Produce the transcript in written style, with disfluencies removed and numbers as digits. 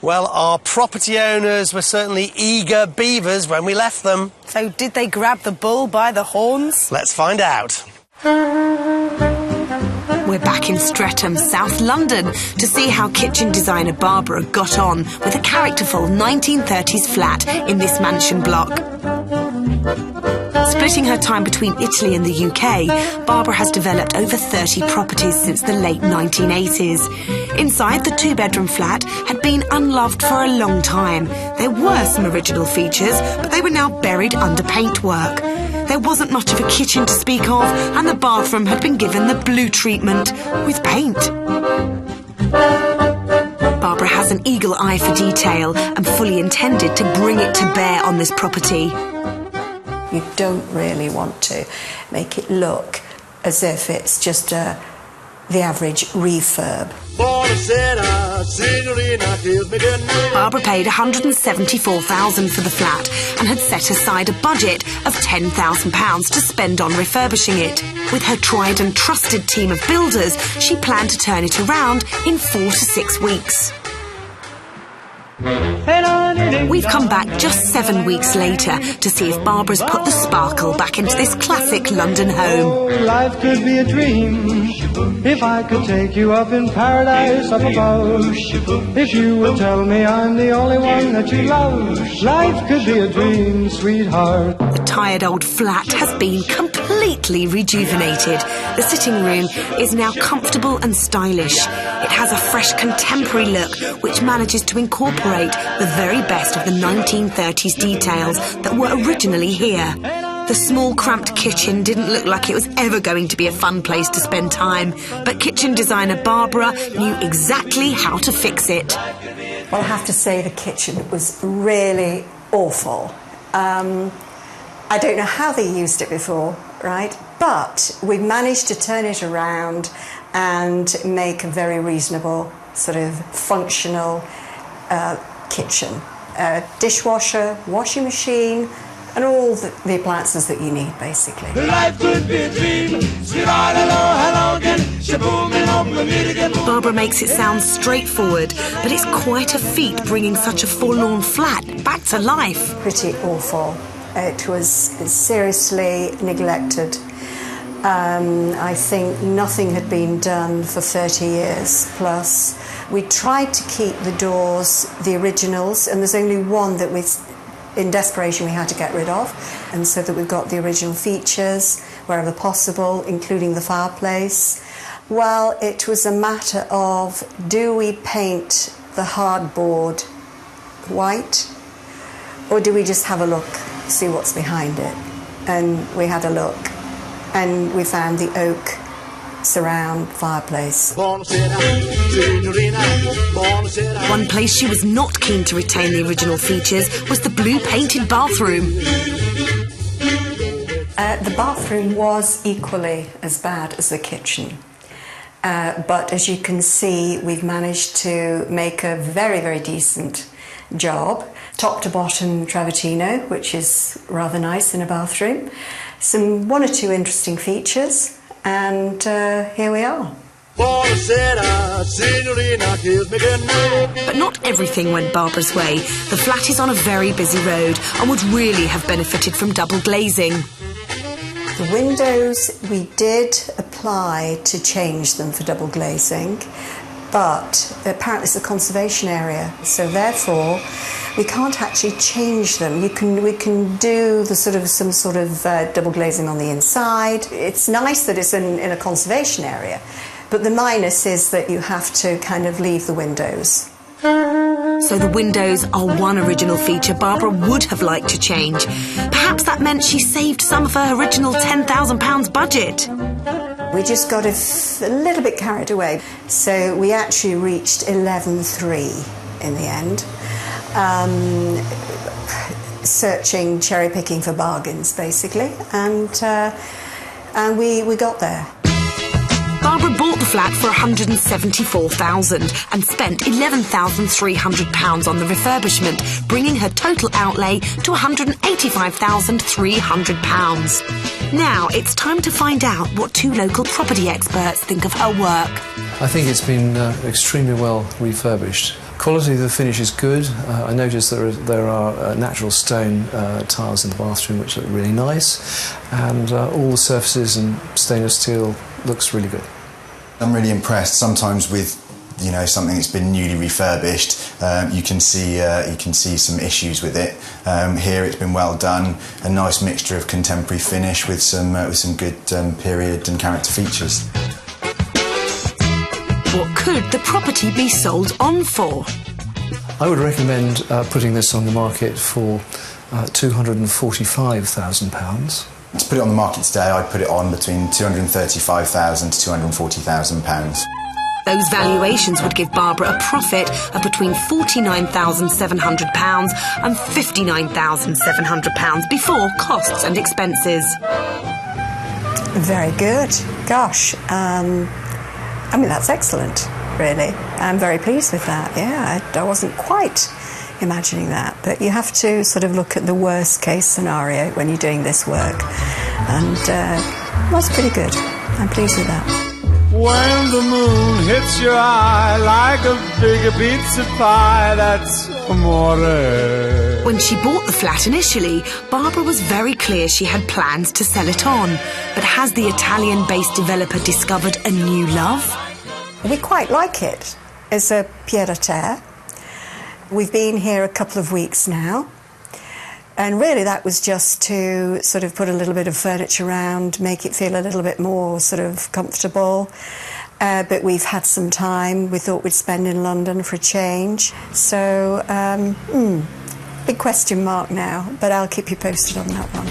Well, our property owners were certainly eager beavers when we left them. So did they grab the bull by the horns? Let's find out. We're back in Streatham, South London, to see how kitchen designer Barbara got on with a characterful 1930s flat in this mansion block. Splitting her time between Italy and the UK, Barbara has developed over 30 properties since the late 1980s. Inside, the two-bedroom flat had been unloved for a long time. There were some original features, but they were now buried under paintwork. There wasn't much of a kitchen to speak of, and the bathroom had been given the blue treatment with paint. Barbara has an eagle eye for detail and fully intended to bring it to bear on this property. You don't really want to make it look as if it's just the average refurb. Barbara paid $174,000 for the flat and had set aside a budget of £10,000 to spend on refurbishing it. With her tried and trusted team of builders, she planned to turn it around in 4 to 6 weeks. We've come back just 7 weeks later to see if Barbara's put the sparkle back into this classic London home. Oh, life could be a dream if I could take you up in paradise up above. If you would tell me I'm the only one that you love. Life could be a dream, sweetheart. The tired old flat has been completely rejuvenated. The sitting room is now comfortable and stylish. It has a fresh contemporary look which manages to incorporate the very best of the 1930s details that were originally here. The small cramped kitchen didn't look like it was ever going to be a fun place to spend time, but kitchen designer Barbara knew exactly how to fix it. Well, I have to say the kitchen was really awful. I don't know how they used it before, right? But we managed to turn it around and make a very reasonable, sort of functional kitchen. Dishwasher, washing machine, and all the appliances that you need, basically. Life could be a dream. Barbara makes it sound straightforward, but it's quite a feat bringing such a forlorn flat back to life. Pretty awful. It was seriously neglected. I think nothing had been done for 30 years plus. We tried to keep the doors the originals, and there's only one that in desperation we had to get rid of, and so that we've got the original features wherever possible, including the fireplace. Well, it was a matter of, do we paint the hardboard white, or do we just have a look, see what's behind it? And we had a look, and we found the oak surround fireplace. One place she was not keen to retain the original features was the blue painted bathroom. The bathroom was equally as bad as the kitchen. But as you can see, we've managed to make a very, very decent job. Top to bottom travertino, which is rather nice in a bathroom. One or two interesting features, and here we are. But not everything went Barbara's way. The flat is on a very busy road and would really have benefited from double glazing. The windows, we did apply to change them for double glazing, but apparently it's a conservation area, so therefore we can't actually change them. We can do some sort of double glazing on the inside. It's nice that it's in a conservation area, but the minus is that you have to kind of leave the windows. So the windows are one original feature Barbara would have liked to change. Perhaps that meant she saved some of her original £10,000 budget. We just got a little bit carried away. So we actually reached 11.3 in the end. Searching, cherry picking for bargains, basically, and we got there. Barbara bought bought the flat for £174,000 and spent £11,300 on the refurbishment, bringing her total outlay to £185,300. Now it's time to find out what two local property experts think of her work. I think it's been extremely well refurbished. Quality of the finish is good. I noticed there are natural stone tiles in the bathroom which look really nice, and all the surfaces and stainless steel looks really good. I'm really impressed. Sometimes with something that's been newly refurbished, you can see some issues with it. Here it's been well done, a nice mixture of contemporary finish with some good period and character features. What could the property be sold on for? I would recommend putting this on the market for £245,000. To put it on the market today, I'd put it on between £235,000 to £240,000. Those valuations would give Barbara a profit of between £49,700 and £59,700 before costs and expenses. Very good. Gosh, I mean, that's excellent, really. I'm very pleased with that, yeah. I wasn't quite imagining that, but you have to sort of look at the worst case scenario when you're doing this work, and that's pretty good. I'm pleased with that. When the moon hits your eye like a big pizza pie, that's amore. When she bought the flat initially, Barbara was very clear she had plans to sell it on. But has the Italian-based developer discovered a new love? We quite like it as a pied-à-terre. We've been here a couple of weeks now, and really that was just to sort of put a little bit of furniture around, make it feel a little bit more sort of comfortable. But we've had some time we thought we'd spend in London for a change. So, big question mark now, but I'll keep you posted on that one.